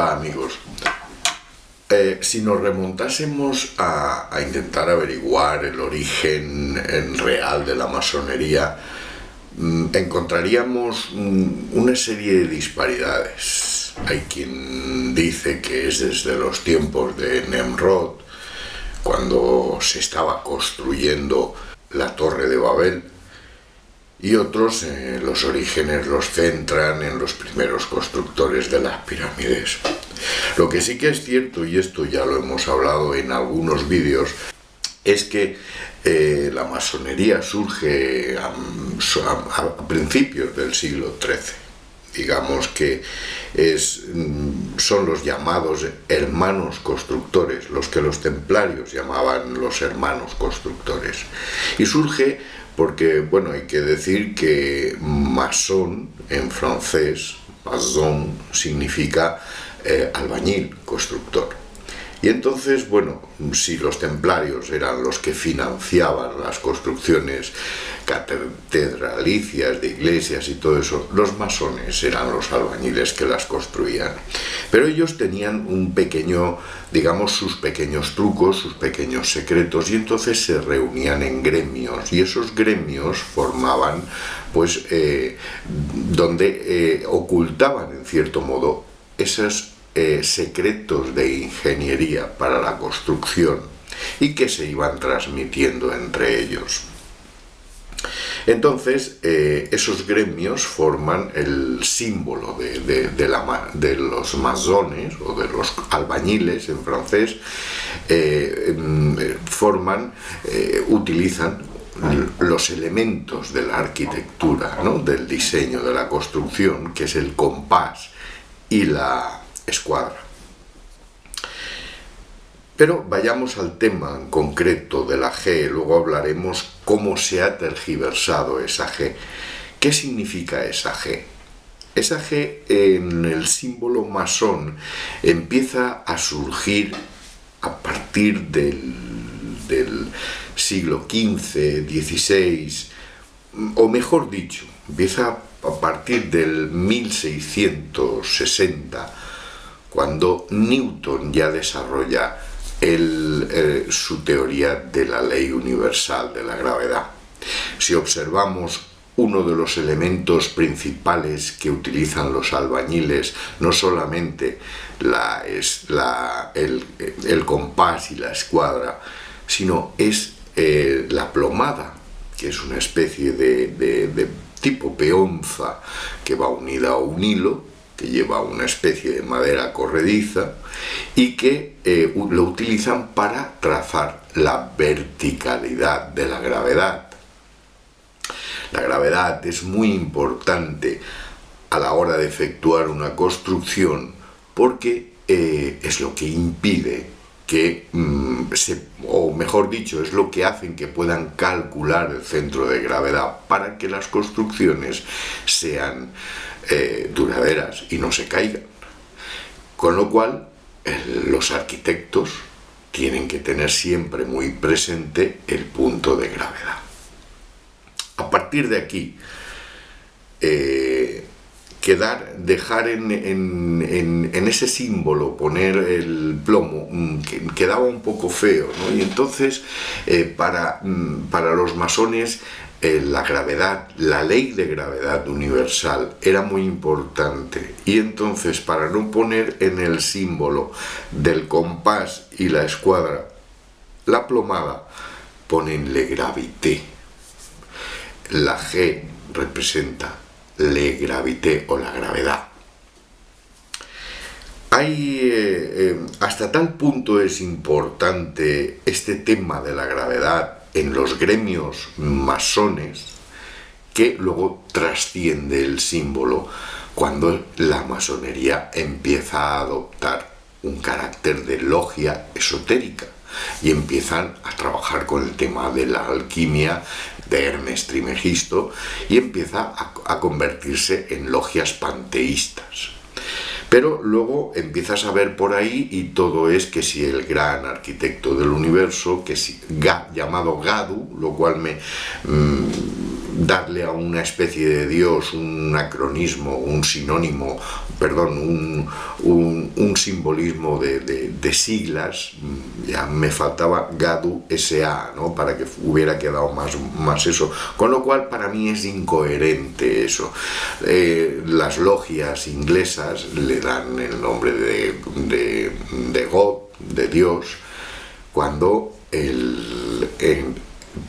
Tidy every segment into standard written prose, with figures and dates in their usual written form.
Hola amigos. Si nos remontásemos a intentar averiguar el origen real de la masonería, encontraríamos una serie de disparidades. Hay quien dice que es desde los tiempos de Nemrod, cuando se estaba construyendo la Torre de Babel, y otros los orígenes los centran en los primeros constructores de las pirámides. Lo que sí que es cierto, y esto ya lo hemos hablado en algunos vídeos, es que la masonería surge a principios del siglo XIII. Digamos que son los llamados hermanos constructores, los que los templarios llamaban los hermanos constructores. Y surge porque, bueno, hay que decir que maçon en francés, maçon, significa albañil, constructor. Y entonces, bueno, si los templarios eran los que financiaban las construcciones catedralicias de iglesias y todo eso, los masones eran los albañiles que las construían. Pero ellos tenían un pequeño, digamos, sus pequeños trucos, sus pequeños secretos, y entonces se reunían en gremios, y esos gremios formaban, pues, donde ocultaban, en cierto modo, esos secretos de ingeniería para la construcción y que se iban transmitiendo entre ellos. Entonces, esos gremios forman el símbolo de los masones o de los albañiles en francés, utilizan los elementos de la arquitectura, ¿no?, del diseño de la construcción, que es el compás y la escuadra. Pero vayamos al tema en concreto de la G, luego hablaremos cómo se ha tergiversado esa G. ¿Qué significa esa G? Esa G en el símbolo masón empieza a surgir a partir del siglo XV, XVI, o mejor dicho, empieza a partir del 1660, cuando Newton ya desarrolla su teoría de la ley universal de la gravedad. Si observamos, uno de los elementos principales que utilizan los albañiles, no solamente el compás y la escuadra, sino es la plomada, que es una especie de tipo peonza que va unida a un hilo, que lleva una especie de madera corrediza y que lo utilizan para trazar la verticalidad de la gravedad. La gravedad es muy importante a la hora de efectuar una construcción porque es lo que impide que, o mejor dicho, es lo que hacen que puedan calcular el centro de gravedad para que las construcciones sean duraderas y no se caigan. Con lo cual, los arquitectos tienen que tener siempre muy presente el punto de gravedad. A partir de aquí, dejar en ese símbolo, poner el plomo, quedaba un poco feo, ¿no? Y entonces, para los masones, la gravedad, la ley de gravedad universal era muy importante, y entonces, para no poner en el símbolo del compás y la escuadra la plomada, ponen le gravité. La G representa le gravité o la gravedad. Hasta tal punto es importante este tema de la gravedad en los gremios masones que luego trasciende el símbolo cuando la masonería empieza a adoptar un carácter de logia esotérica y empiezan a trabajar con el tema de la alquimia de Hermes Trismegisto y empieza a convertirse en logias panteístas. Pero luego empiezas a ver por ahí y todo es que si el gran arquitecto del universo, que si llamado Gadu, lo cual darle a una especie de Dios un acronismo, un sinónimo, perdón, un simbolismo de siglas. Ya me faltaba Gadu S.A., ¿no?, para que hubiera quedado más eso, con lo cual para mí es incoherente eso. Las logias inglesas le dan el nombre de God, de Dios, cuando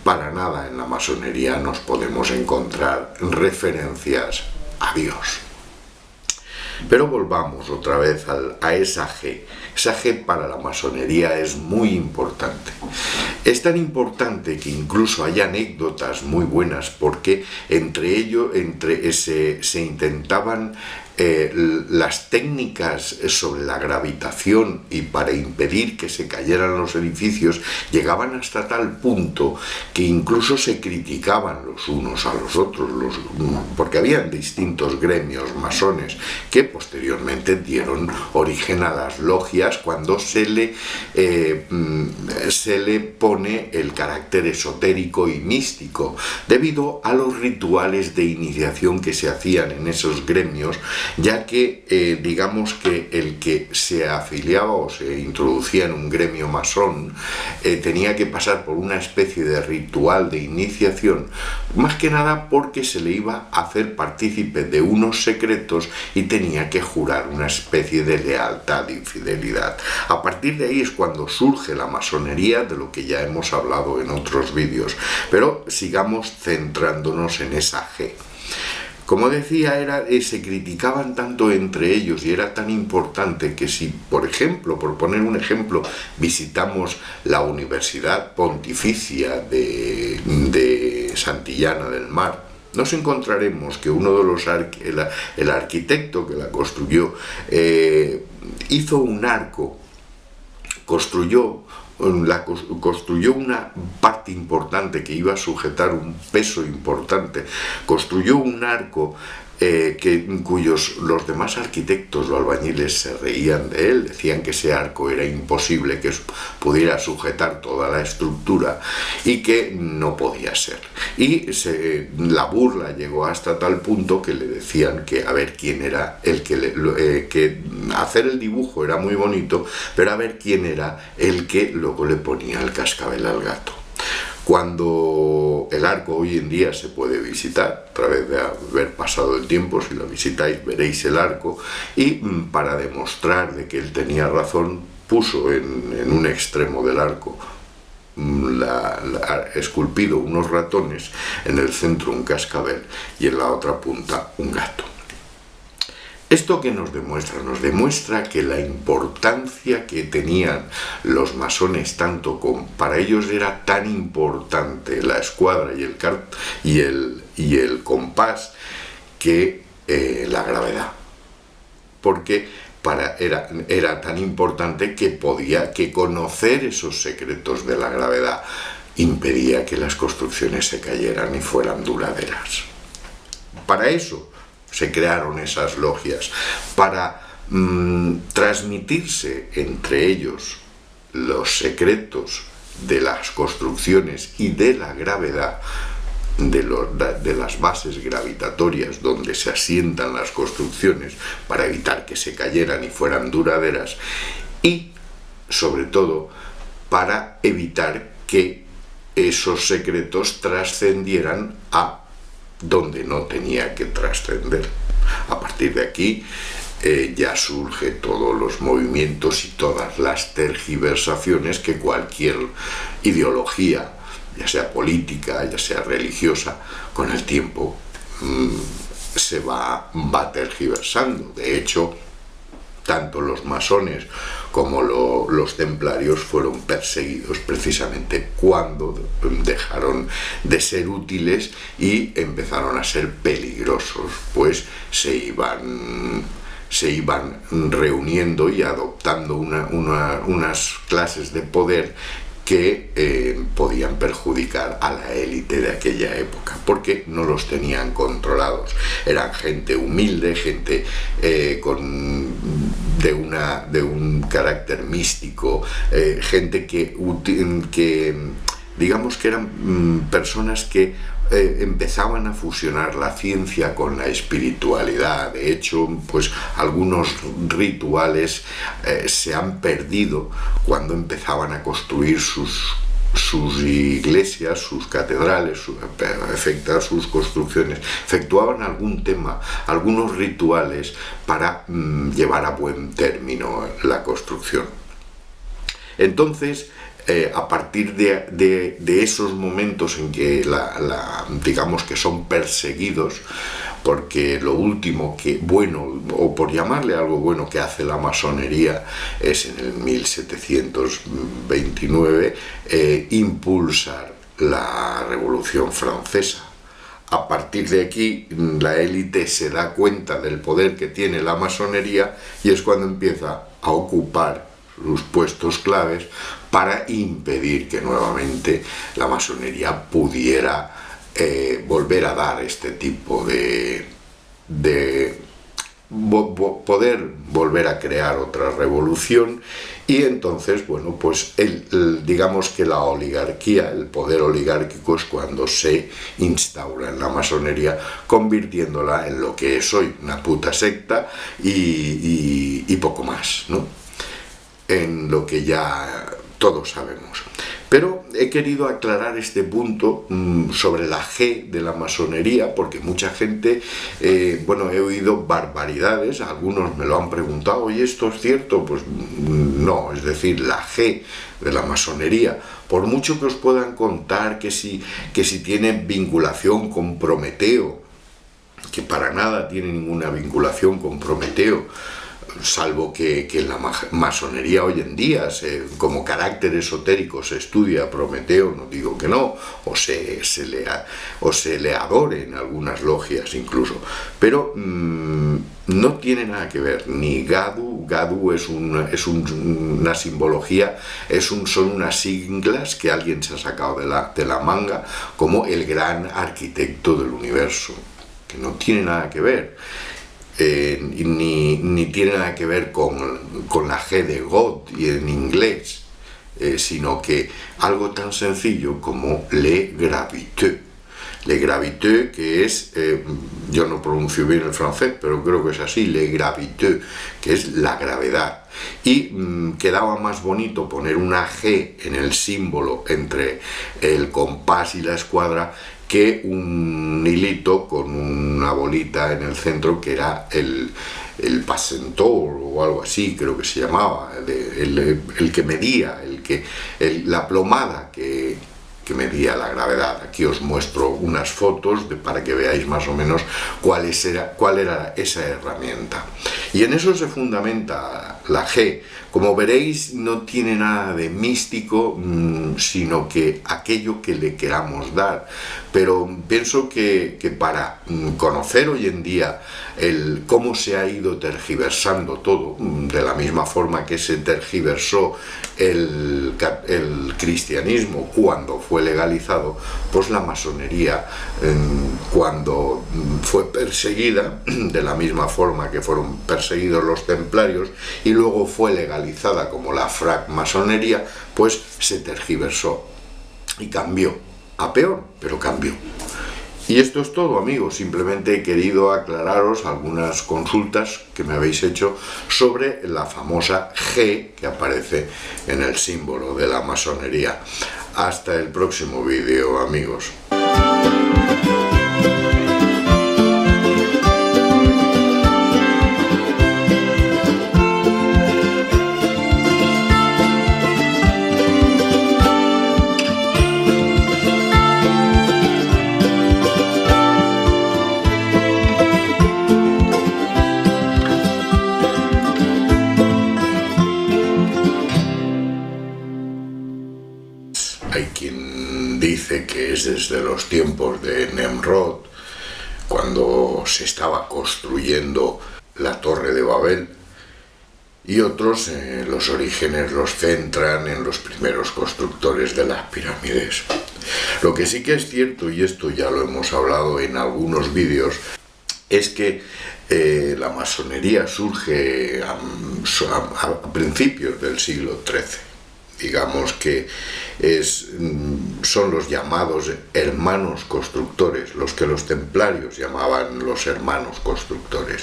para nada en la masonería nos podemos encontrar referencias a Dios. Pero volvamos otra vez a esa G. Esa G para la masonería es muy importante. Es tan importante que incluso hay anécdotas muy buenas, porque se intentaban las técnicas sobre la gravitación, y para impedir que se cayeran los edificios llegaban hasta tal punto que incluso se criticaban los unos a los otros, porque habían distintos gremios masones que posteriormente dieron origen a las logias, cuando se le pone el carácter esotérico y místico, debido a los rituales de iniciación que se hacían en esos gremios, ya que digamos que el que se afiliaba o se introducía en un gremio masón tenía que pasar por una especie de ritual de iniciación, más que nada porque se le iba a hacer partícipe de unos secretos y tenía que jurar una especie de lealtad y fidelidad. A partir de ahí es cuando surge la masonería, de lo que ya hemos hablado en otros vídeos, pero sigamos centrándonos en esa G. Como decía, se criticaban tanto entre ellos y era tan importante que si, por ejemplo, por poner un ejemplo, visitamos la Universidad Pontificia de Santillana del Mar, nos encontraremos que uno de los el arquitecto que la construyó hizo un arco, construyó una parte importante que iba a sujetar un peso importante, construyó un arco cuyos los demás arquitectos o albañiles se reían de él, decían que ese arco era imposible que pudiera sujetar toda la estructura y que no podía ser. Y la burla llegó hasta tal punto que le decían que a ver quién era el que hacer el dibujo era muy bonito, pero a ver quién era el que luego le ponía el cascabel al gato. Cuando el arco hoy en día se puede visitar, a través de haber pasado el tiempo, si lo visitáis veréis el arco, y para demostrar de que él tenía razón, puso en un extremo del arco esculpido unos ratones, en el centro un cascabel y en la otra punta un gato. ¿Esto qué nos demuestra? Nos demuestra que la importancia que tenían los masones, para ellos era tan importante la escuadra y el compás, que la gravedad. Porque era tan importante que conocer esos secretos de la gravedad impedía que las construcciones se cayeran y fueran duraderas. Para eso se crearon esas logias, para transmitirse entre ellos los secretos de las construcciones y de la gravedad, de las bases gravitatorias donde se asientan las construcciones, para evitar que se cayeran y fueran duraderas, y sobre todo para evitar que esos secretos trascendieran a donde no tenía que trascender. A partir de aquí ya surge todos los movimientos y todas las tergiversaciones que cualquier ideología, ya sea política, ya sea religiosa, con el tiempo se va tergiversando. De hecho, tanto los masones como los templarios fueron perseguidos precisamente cuando dejaron de ser útiles y empezaron a ser peligrosos, pues se iban reuniendo y adoptando unas clases de poder que podían perjudicar a la élite de aquella época, porque no los tenían controlados. Eran gente humilde, gente de un carácter místico, gente que digamos que eran personas que empezaban a fusionar la ciencia con la espiritualidad. De hecho, pues algunos rituales se han perdido cuando empezaban a construir sus iglesias, sus catedrales, sus construcciones, efectuaban algunos rituales para llevar a buen término la construcción. Entonces, a partir de esos momentos en que digamos que son perseguidos, porque lo último que bueno, o por llamarle algo bueno, que hace la masonería es en el 1729 impulsar la Revolución Francesa. A partir de aquí la élite se da cuenta del poder que tiene la masonería y es cuando empieza a ocupar sus puestos claves para impedir que nuevamente la masonería pudiera volver a dar este tipo de poder volver a crear otra revolución. Y entonces, bueno, pues digamos que la oligarquía, el poder oligárquico es cuando se instaura en la masonería, convirtiéndola en lo que es hoy, una puta secta y poco más, ¿no? En lo que ya todos sabemos. Pero he querido aclarar este punto sobre la G de la masonería, porque mucha gente, bueno, he oído barbaridades, algunos me lo han preguntado, oye, ¿esto es cierto? Pues no, es decir, la G de la masonería, por mucho que os puedan contar que si tiene vinculación con Prometeo, que para nada tiene ninguna vinculación con Prometeo, salvo que en la masonería hoy en día como carácter esotérico se estudia Prometeo, no digo que no, o se le adore en algunas logias incluso, pero no tiene nada que ver, ni Gadu es una simbología, son unas siglas que alguien se ha sacado de la manga, como el gran arquitecto del universo, que no tiene nada que ver. Ni tiene nada que ver con la G de God y en inglés, sino que algo tan sencillo como le gravité. Le gravité, que es, yo no pronuncio bien el francés, pero creo que es así, le gravité, que es la gravedad. Y quedaba más bonito poner una G en el símbolo entre el compás y la escuadra que un hilito con una bolita en el centro, que era el pasentor o algo así, creo que se llamaba, el que medía, la plomada que medía la gravedad. Aquí os muestro unas fotos para que veáis más o menos cuál era esa herramienta. Y en eso se fundamenta la G. Como veréis, no tiene nada de místico, sino que aquello que le queramos dar. Pero pienso que para conocer hoy en día cómo se ha ido tergiversando todo, de la misma forma que se tergiversó el cristianismo cuando fue legalizado, pues la masonería, cuando fue perseguida, de la misma forma que fueron perseguidos los templarios, y luego fue legalizada como la francmasonería, pues se tergiversó y cambió, a peor, pero cambió. Y esto es todo, amigos. Simplemente he querido aclararos algunas consultas que me habéis hecho sobre la famosa G que aparece en el símbolo de la masonería. Hasta el próximo vídeo, amigos. Hay quien dice que es desde los tiempos de Nemrod, cuando se estaba construyendo la Torre de Babel, y otros los orígenes los centran en los primeros constructores de las pirámides. Lo que sí que es cierto, y esto ya lo hemos hablado en algunos vídeos, es que la masonería surge a principios del siglo XIII. digamos que son los llamados hermanos constructores, los que los templarios llamaban los hermanos constructores.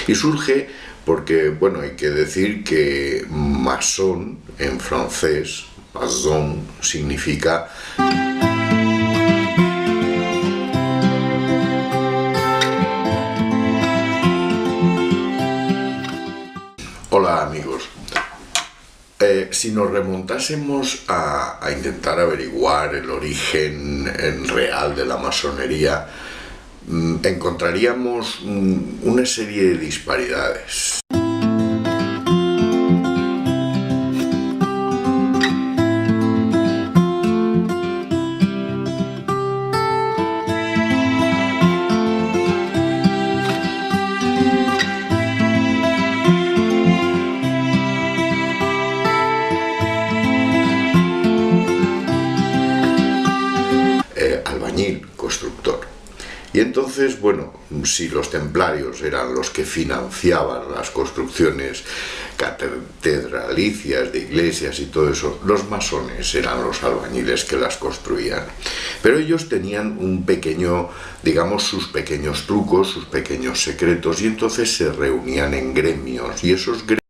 Y surge porque, bueno, hay que decir que masón en francés, maçon, significa hola amigos. Si nos remontásemos a intentar averiguar el origen real de la masonería, encontraríamos una serie de disparidades. Albañil, constructor. Y entonces, bueno, si los templarios eran los que financiaban las construcciones catedralicias de iglesias y todo eso, los masones eran los albañiles que las construían. Pero ellos tenían un pequeño, digamos, sus pequeños trucos, sus pequeños secretos, y entonces se reunían en gremios, y esos gremios